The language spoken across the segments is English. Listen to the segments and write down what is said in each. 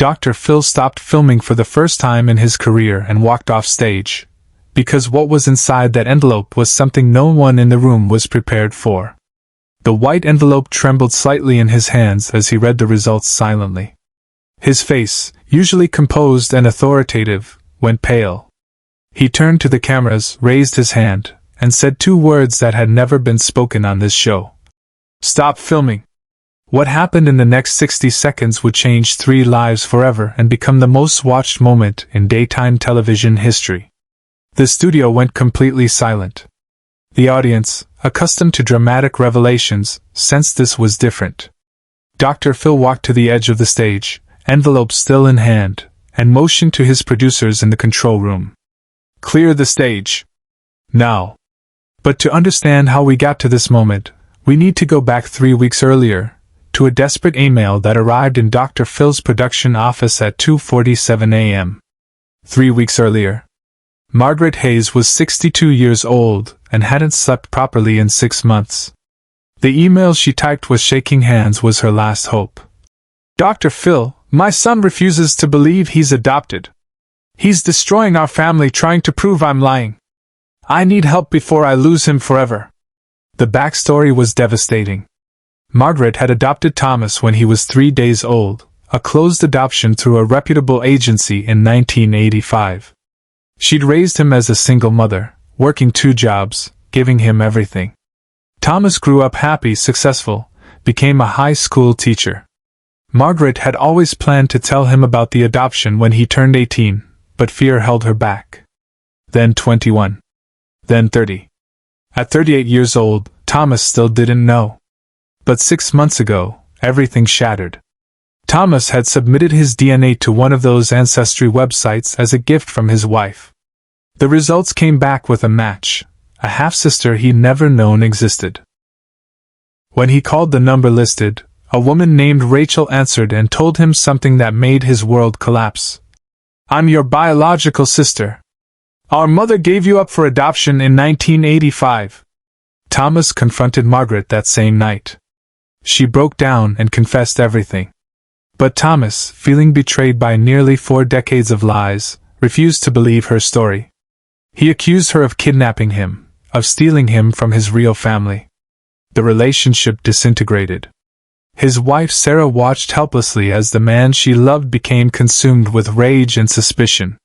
Dr. Phil stopped filming for the first time in his career and walked off stage, because what was inside that envelope was something no one in the room was prepared for. The white envelope trembled slightly in his hands as he read the results silently. His face, usually composed and authoritative, went pale. He turned to the cameras, raised his hand, and said two words that had never been spoken on this show. "Stop filming." What happened in the next 60 seconds would change 3 lives forever and become the most watched moment in daytime television history. The studio went completely silent. The audience, accustomed to dramatic revelations, sensed this was different. Dr. Phil walked to the edge of the stage, envelope still in hand, and motioned to his producers in the control room. "Clear the stage. Now." But to understand how we got to this moment, we need to go back 3 weeks earlier, to a desperate email that arrived in Dr. Phil's production office at 2:47 a.m. 3 weeks earlier, Margaret Hayes was 62 years old and hadn't slept properly in 6 months. The email she typed with shaking hands was her last hope. "Dr. Phil, my son refuses to believe he's adopted. He's destroying our family trying to prove I'm lying. I need help before I lose him forever." The backstory was devastating. Margaret had adopted Thomas when he was 3 days old, a closed adoption through a reputable agency in 1985. She'd raised him as a single mother, working 2 jobs, giving him everything. Thomas grew up happy, successful, became a high school teacher. Margaret had always planned to tell him about the adoption when he turned 18, but fear held her back. Then 21. Then 30. At 38 years old, Thomas still didn't know. But 6 months ago, everything shattered. Thomas had submitted his DNA to one of those ancestry websites as a gift from his wife. The results came back with a match, a half-sister he'd never known existed. When he called the number listed, a woman named Rachel answered and told him something that made his world collapse. "I'm your biological sister. Our mother gave you up for adoption in 1985. Thomas confronted Margaret that same night. She broke down and confessed everything. But Thomas, feeling betrayed by nearly 4 decades of lies, refused to believe her story. He accused her of kidnapping him, of stealing him from his real family. The relationship disintegrated. His wife Sarah watched helplessly as the man she loved became consumed with rage and suspicion.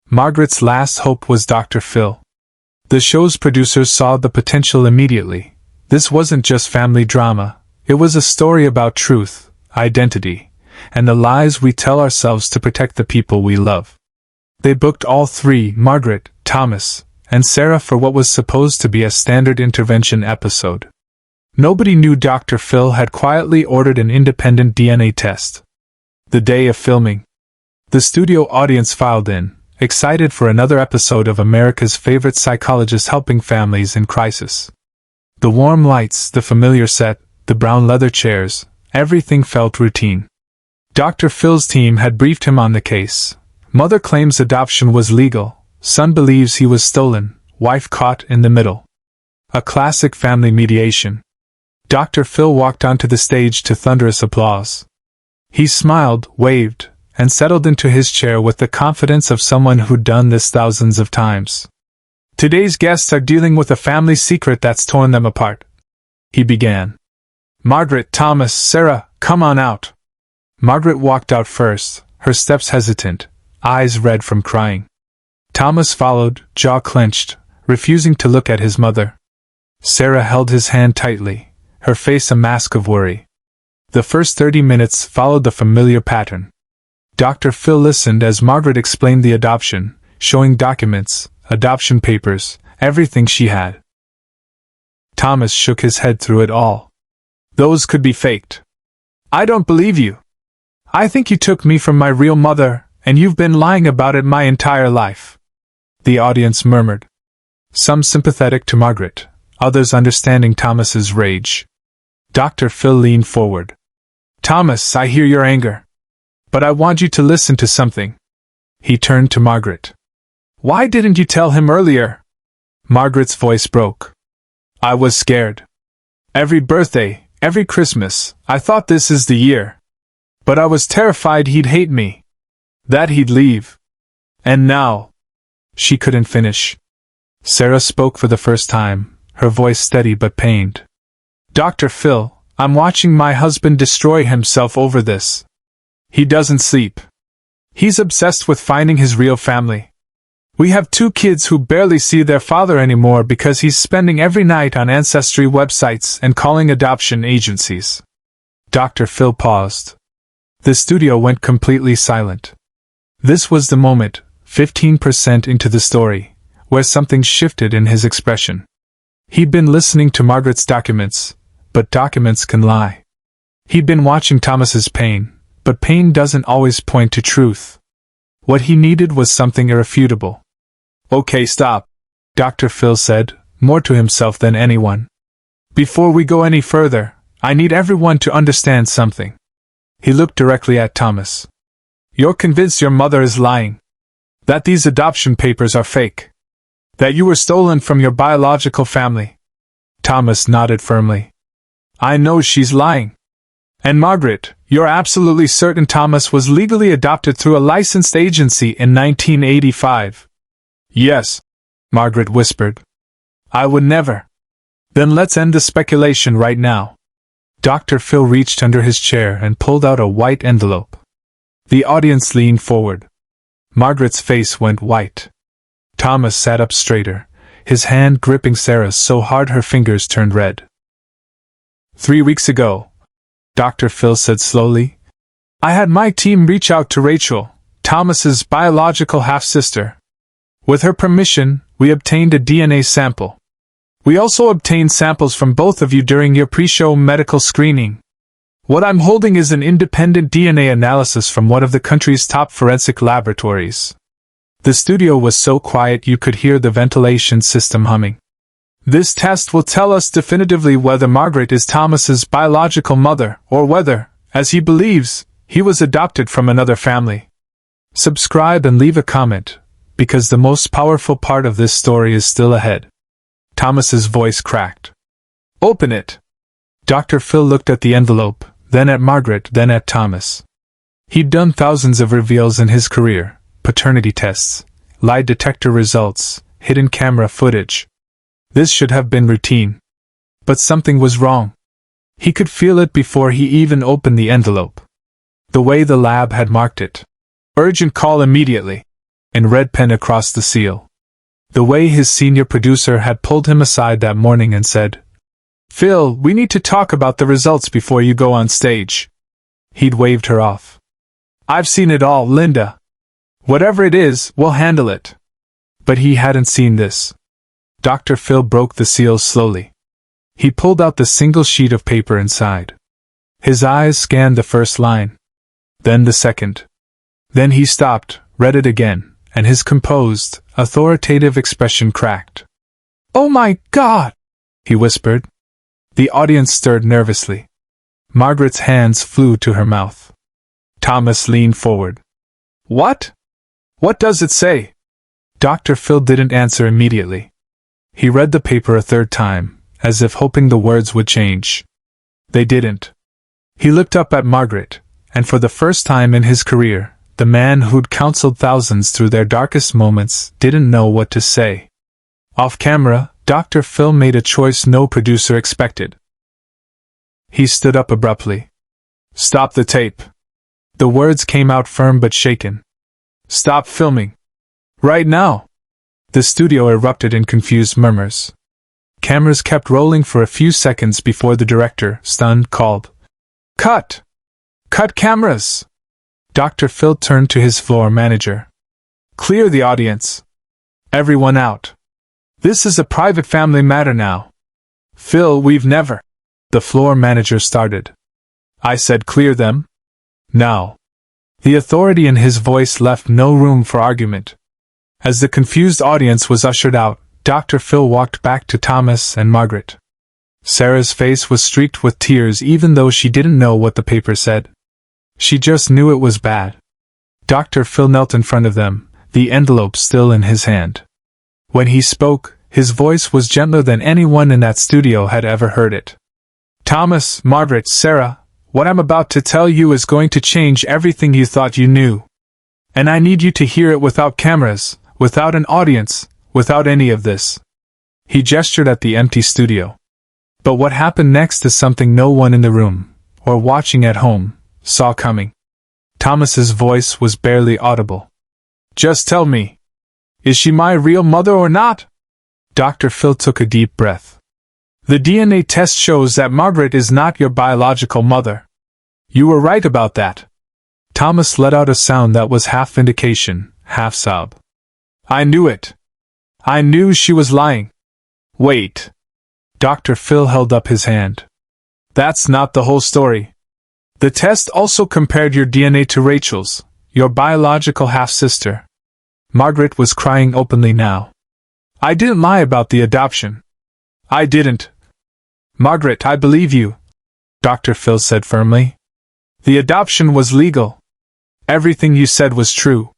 Margaret's last hope was Dr. Phil. The show's producers saw the potential immediately. This wasn't just family drama, it was a story about truth, identity, and the lies we tell ourselves to protect the people we love. They booked all 3, Margaret, Thomas, and Sarah, for what was supposed to be a standard intervention episode. Nobody knew Dr. Phil had quietly ordered an independent DNA test. The day of filming, the studio audience filed in, excited for another episode of America's favorite psychologist helping families in crisis. The warm lights, the familiar set, the brown leather chairs, everything felt routine. Dr. Phil's team had briefed him on the case. Mother claims adoption was legal, son believes he was stolen, wife caught in the middle. A classic family mediation. Dr. Phil walked onto the stage to thunderous applause. He smiled, waved, and settled into his chair with the confidence of someone who'd done this thousands of times. "Today's guests are dealing with a family secret that's torn them apart," he began. "Margaret, Thomas, Sarah, come on out." Margaret walked out first, her steps hesitant, eyes red from crying. Thomas followed, jaw clenched, refusing to look at his mother. Sarah held his hand tightly, her face a mask of worry. The first 30 minutes followed the familiar pattern. Dr. Phil listened as Margaret explained the adoption, showing documents, adoption papers, everything she had. Thomas shook his head through it all. "Those could be faked. I don't believe you. I think you took me from my real mother, and you've been lying about it my entire life." The audience murmured. Some sympathetic to Margaret, others understanding Thomas's rage. Dr. Phil leaned forward. "Thomas, I hear your anger. But I want you to listen to something." He turned to Margaret. "Why didn't you tell him earlier?" Margaret's voice broke. "I was scared. Every birthday, every Christmas, I thought this is the year. But I was terrified he'd hate me. That he'd leave. And now. She couldn't finish. Sarah spoke for the first time, her voice steady but pained. Dr. Phil, I'm watching my husband destroy himself over this. He doesn't sleep. He's obsessed with finding his real family. We have 2 kids who barely see their father anymore because he's spending every night on ancestry websites and calling adoption agencies. Dr. Phil paused. The studio went completely silent. This was the moment, 15% into the story, where something shifted in his expression. He'd been listening to Margaret's documents, but documents can lie. He'd been watching Thomas's pain, but pain doesn't always point to truth. What he needed was something irrefutable. Okay, stop, Dr. Phil said, more to himself than anyone. Before we go any further, I need everyone to understand something. He looked directly at Thomas. You're convinced your mother is lying. That these adoption papers are fake. That you were stolen from your biological family. Thomas nodded firmly. I know she's lying. And Margaret, you're absolutely certain Thomas was legally adopted through a licensed agency in 1985. Yes, Margaret whispered. I would never. Then let's end the speculation right now. Dr. Phil reached under his chair and pulled out a white envelope. The audience leaned forward. Margaret's face went white. Thomas sat up straighter, his hand gripping Sarah's so hard her fingers turned red. 3 weeks ago, Dr. Phil said slowly, I had my team reach out to Rachel, Thomas's biological half-sister. With her permission, we obtained a DNA sample. We also obtained samples from both of you during your pre-show medical screening. What I'm holding is an independent DNA analysis from one of the country's top forensic laboratories. The studio was so quiet you could hear the ventilation system humming. This test will tell us definitively whether Margaret is Thomas's biological mother, or whether, as he believes, he was adopted from another family. Subscribe and leave a comment, because the most powerful part of this story is still ahead. Thomas's voice cracked. Open it! Dr. Phil looked at the envelope, then at Margaret, then at Thomas. He'd done thousands of reveals in his career, paternity tests, lie detector results, hidden camera footage. This should have been routine. But something was wrong. He could feel it before he even opened the envelope. The way the lab had marked it. Urgent call immediately. In red pen across the seal. The way his senior producer had pulled him aside that morning and said, Phil, we need to talk about the results before you go on stage. He'd waved her off. I've seen it all, Linda. Whatever it is, we'll handle it. But he hadn't seen this. Dr. Phil broke the seal slowly. He pulled out the single sheet of paper inside. His eyes scanned the first line. Then the second. Then he stopped, read it again, and his composed, authoritative expression cracked. Oh my God! He whispered. The audience stirred nervously. Margaret's hands flew to her mouth. Thomas leaned forward. What? What does it say? Dr. Phil didn't answer immediately. He read the paper a third time, as if hoping the words would change. They didn't. He looked up at Margaret, and for the first time in his career, the man who'd counseled thousands through their darkest moments didn't know what to say. Off camera, Dr. Phil made a choice no producer expected. He stood up abruptly. Stop the tape. The words came out firm but shaken. Stop filming. Right now. The studio erupted in confused murmurs. Cameras kept rolling for a few seconds before the director, stunned, called, Cut! Cut cameras! Dr. Phil turned to his floor manager. Clear the audience. Everyone out. This is a private family matter now. Phil, we've never. The floor manager started. I said clear them. Now. The authority in his voice left no room for argument. As the confused audience was ushered out, Dr. Phil walked back to Thomas and Margaret. Sarah's face was streaked with tears even though she didn't know what the paper said. She just knew it was bad. Dr. Phil knelt in front of them, the envelope still in his hand. When he spoke, his voice was gentler than anyone in that studio had ever heard it. Thomas, Margaret, Sarah, what I'm about to tell you is going to change everything you thought you knew. And I need you to hear it without cameras, without an audience, without any of this." He gestured at the empty studio. But what happened next is something no one in the room, or watching at home, saw coming. Thomas's voice was barely audible. "Just tell me, is she my real mother or not?" Dr. Phil took a deep breath. "The DNA test shows that Margaret is not your biological mother. You were right about that." Thomas let out a sound that was half vindication, half sob. "I knew it. I knew she was lying." "Wait." Dr. Phil held up his hand. "That's not the whole story. The test also compared your DNA to Rachel's, your biological half-sister." Margaret was crying openly now. "I didn't lie about the adoption. I didn't." "Margaret, I believe you," Dr. Phil said firmly. "The adoption was legal. Everything you said was true.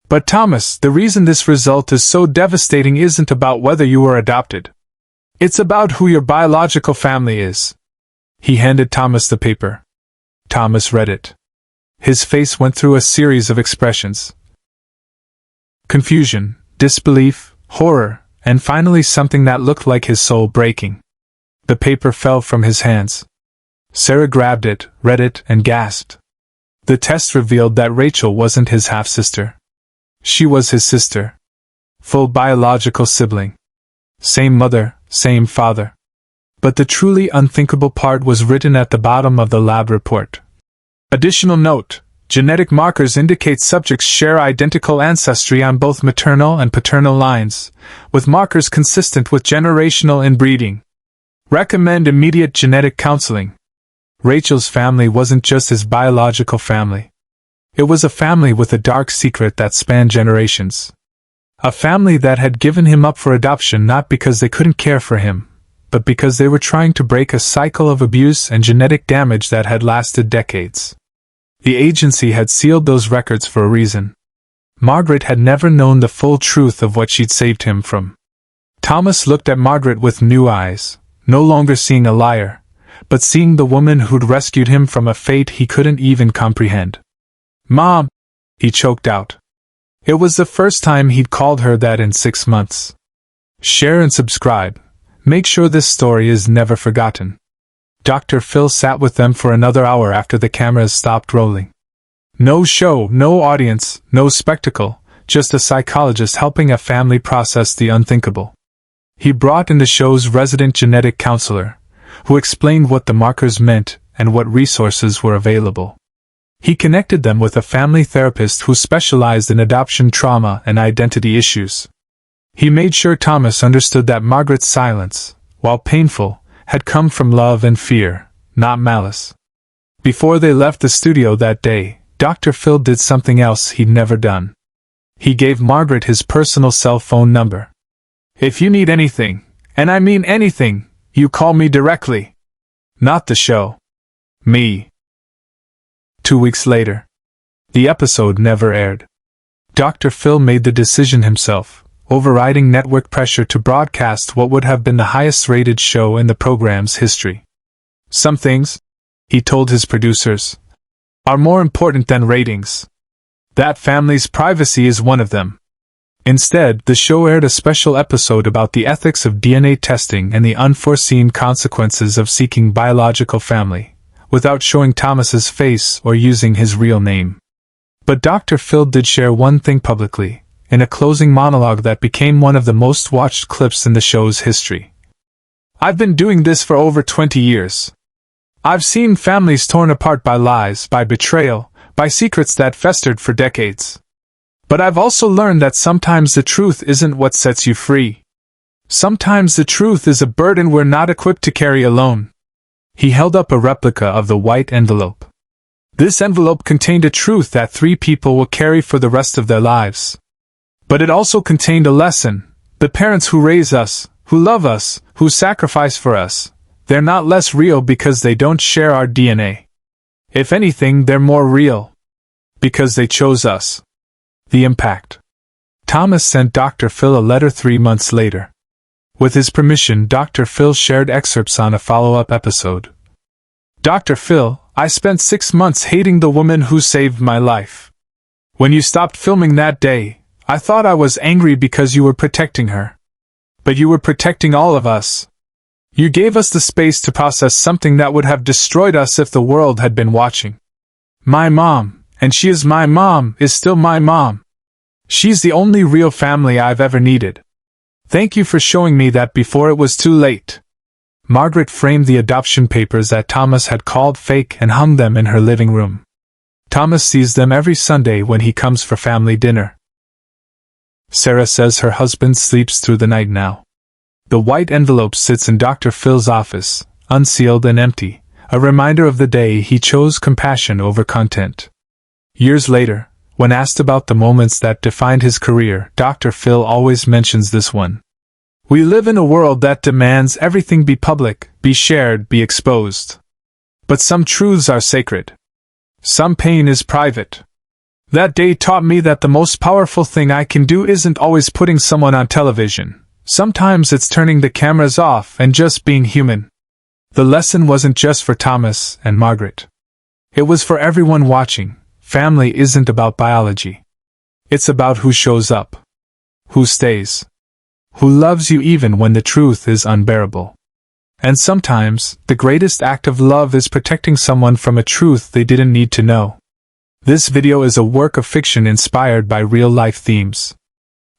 But Thomas, the reason this result is so devastating isn't about whether you were adopted. It's about who your biological family is." He handed Thomas the paper. Thomas read it. His face went through a series of expressions. Confusion, disbelief, horror, and finally something that looked like his soul breaking. The paper fell from his hands. Sarah grabbed it, read it, and gasped. The test revealed that Rachel wasn't his half-sister. She was his sister. Full biological sibling. Same mother, same father. But the truly unthinkable part was written at the bottom of the lab report. Additional note: genetic markers indicate subjects share identical ancestry on both maternal and paternal lines, with markers consistent with generational inbreeding. Recommend immediate genetic counseling. Rachel's family wasn't just his biological family. It was a family with a dark secret that spanned generations. A family that had given him up for adoption not because they couldn't care for him, but because they were trying to break a cycle of abuse and genetic damage that had lasted decades. The agency had sealed those records for a reason. Margaret had never known the full truth of what she'd saved him from. Thomas looked at Margaret with new eyes, no longer seeing a liar, but seeing the woman who'd rescued him from a fate he couldn't even comprehend. "Mom," he choked out. It was the first time he'd called her that in 6 months. Share and subscribe. Make sure this story is never forgotten. Dr. Phil sat with them for another hour after the cameras stopped rolling. No show, no audience, no spectacle, just a psychologist helping a family process the unthinkable. He brought in the show's resident genetic counselor, who explained what the markers meant and what resources were available. He connected them with a family therapist who specialized in adoption trauma and identity issues. He made sure Thomas understood that Margaret's silence, while painful, had come from love and fear, not malice. Before they left the studio that day, Dr. Phil did something else he'd never done. He gave Margaret his personal cell phone number. "If you need anything, and I mean anything, you call me directly. Not the show. Me." 2 weeks later. The episode never aired. Dr. Phil made the decision himself, overriding network pressure to broadcast what would have been the highest-rated show in the program's history. "Some things," he told his producers, "are more important than ratings. That family's privacy is one of them." Instead, the show aired a special episode about the ethics of DNA testing and the unforeseen consequences of seeking biological family, without showing Thomas's face or using his real name. But Dr. Phil did share one thing publicly, in a closing monologue that became one of the most watched clips in the show's history. "I've been doing this for over 20 years. I've seen families torn apart by lies, by betrayal, by secrets that festered for decades. But I've also learned that sometimes the truth isn't what sets you free. Sometimes the truth is a burden we're not equipped to carry alone." He held up a replica of the white envelope. This envelope contained a truth that 3 people will carry for the rest of their lives. But it also contained a lesson. The parents who raise us, who love us, who sacrifice for us, they're not less real because they don't share our DNA. If anything, they're more real. Because they chose us. The impact. Thomas sent Dr. Phil a letter 3 months later. With his permission, Dr. Phil shared excerpts on a follow-up episode. "Dr. Phil, I spent 6 months hating the woman who saved my life. When you stopped filming that day, I thought I was angry because you were protecting her. But you were protecting all of us. You gave us the space to process something that would have destroyed us if the world had been watching. My mom, and she is my mom, is still my mom. She's the only real family I've ever needed. Thank you for showing me that before it was too late. Margaret framed the adoption papers that Thomas had called fake and hung them in her living room. Thomas sees them every Sunday when he comes for family dinner. Sarah says her husband sleeps through the night now. The white envelope sits in Dr. Phil's office, unsealed and empty, a reminder of the day he chose compassion over content. Years later, when asked about the moments that defined his career, Dr. Phil always mentions this one. We live in a world that demands everything be public, be shared, be exposed. But some truths are sacred. Some pain is private. That day taught me that the most powerful thing I can do isn't always putting someone on television. Sometimes it's turning the cameras off and just being human. The lesson wasn't just for Thomas and Margaret. It was for everyone watching. Family isn't about biology. It's about who shows up, who stays, who loves you even when the truth is unbearable. And sometimes, the greatest act of love is protecting someone from a truth they didn't need to know. This video is a work of fiction inspired by real-life themes.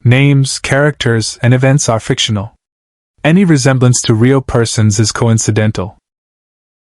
Names, characters, and events are fictional. Any resemblance to real persons is coincidental.